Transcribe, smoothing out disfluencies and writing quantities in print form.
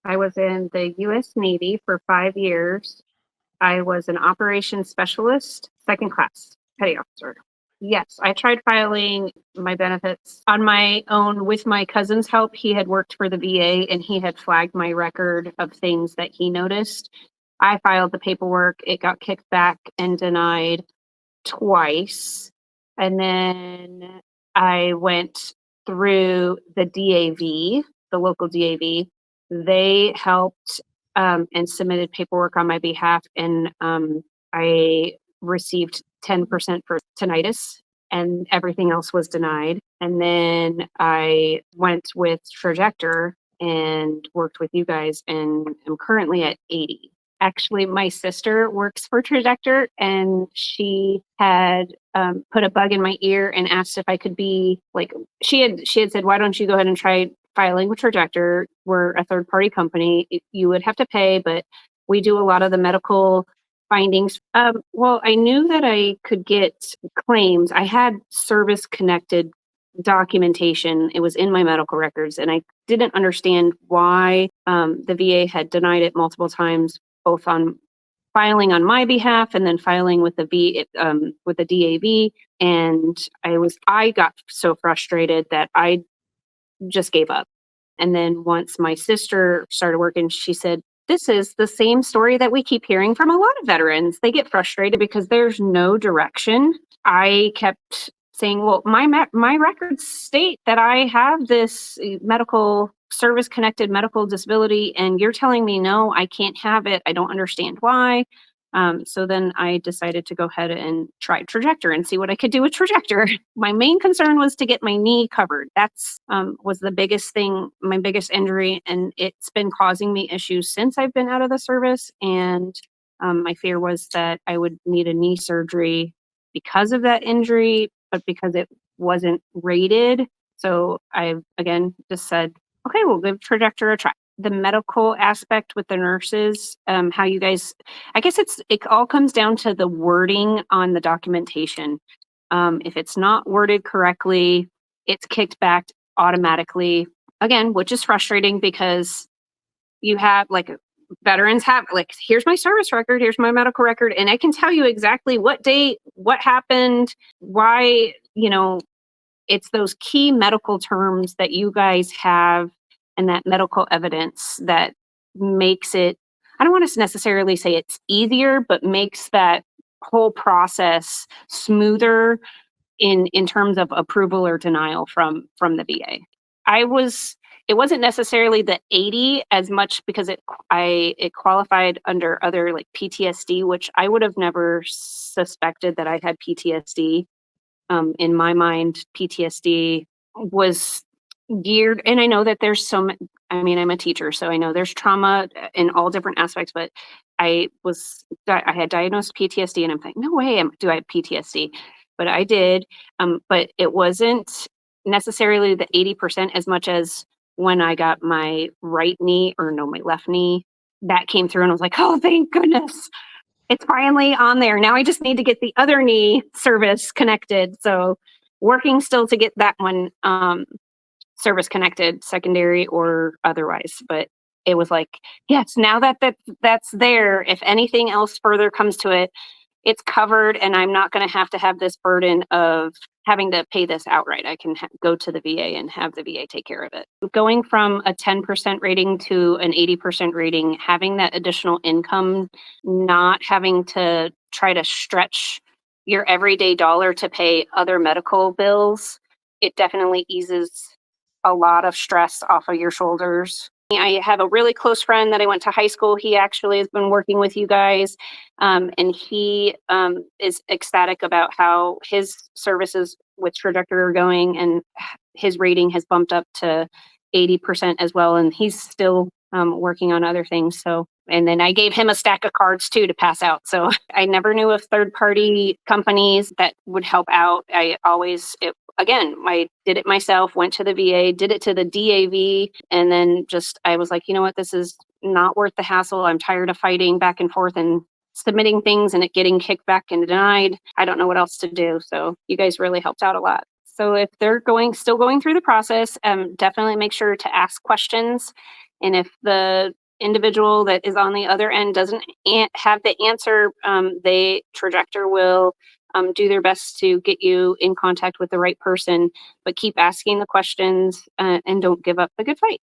I was in the U.S. Navy for 5 years. I was an operations specialist, second class, petty officer. Yes, I tried filing my benefits on my own with my cousin's help. He had worked for the VA and he had flagged my record of things that he noticed. I filed the paperwork. It got kicked back and denied twice. And then I went through the DAV, the local DAV. They helped and submitted paperwork on my behalf, and I received 10% for tinnitus, and everything else was denied. And then I went with Trajector and worked with you guys, and I'm currently at 80. Actually, my sister works for Trajector, and she had put a bug in my ear and asked if I could be like, she had said, why don't you go ahead and try filing with Trajector? We're a third party company. You would have to pay, but we do a lot of the medical findings. Well, I knew that I could get claims. I had service connected documentation. It was in my medical records, and I didn't understand why the VA had denied it multiple times, both on filing on my behalf and then filing with with the DAV. And I got so frustrated that I just gave up. And then once my sister started working, she said, this is the same story that we keep hearing from a lot of veterans. They get frustrated because there's no direction. I kept saying, well, my records state that I have this medical service connected medical disability, and you're telling me no, I can't have it. I don't understand why. So then I decided to go ahead and try Trajector and see what I could do with Trajector. My main concern was to get my knee covered. That's was the biggest thing, my biggest injury, and it's been causing me issues since I've been out of the service. And my fear was that I would need a knee surgery because of that injury, but because it wasn't rated. So I again just said, okay, we'll give Trajector a try. The medical aspect with the nurses, how you guys, I guess it all comes down to the wording on the documentation. If it's not worded correctly, it's kicked back automatically. Again, which is frustrating because you have like veterans have like, here's my service record, here's my medical record, and I can tell you exactly what date, what happened, why, it's those key medical terms that you guys have and that medical evidence that makes it, I don't want to necessarily say it's easier, but makes that whole process smoother in terms of approval or denial from the VA. It wasn't necessarily the 80 as much because it qualified under other like PTSD, which I would have never suspected that I had PTSD. In my mind, PTSD was geared, and I know that there's I mean, I'm a teacher, so I know there's trauma in all different aspects, but I had diagnosed PTSD, and I'm like, no way do I have PTSD, but I did. But it wasn't necessarily the 80% as much as when I got my right knee, or no, my left knee, that came through, and I was like, oh, thank goodness. It's finally on there. Now I just need to get the other knee service connected. So working still to get that one service connected, secondary or otherwise. But it was like, yes, now that's there. If anything else further comes to it, it's covered, and I'm not going to have this burden of having to pay this outright. I can go to the VA and have the VA take care of it. Going from a 10% rating to an 80% rating, having that additional income, not having to try to stretch your everyday dollar to pay other medical bills, it definitely eases a lot of stress off of your shoulders. I have a really close friend that I went to high school. He actually has been working with you guys, and he is ecstatic about how his services with Trajector are going, and his rating has bumped up to 80% as well, and he's still working on other things. So, and then I gave him a stack of cards too to pass out. So I never knew of third-party companies that would help out. Again, I did it myself, went to the VA, did it to the DAV, and then I was like, you know what, this is not worth the hassle. I'm tired of fighting back and forth and submitting things and it getting kicked back and denied. I don't know what else to do. So you guys really helped out a lot. So if they're still going through the process, definitely make sure to ask questions. And if the individual that is on the other end doesn't have the answer, Trajector will do their best to get you in contact with the right person, but keep asking the questions and don't give up the good fight.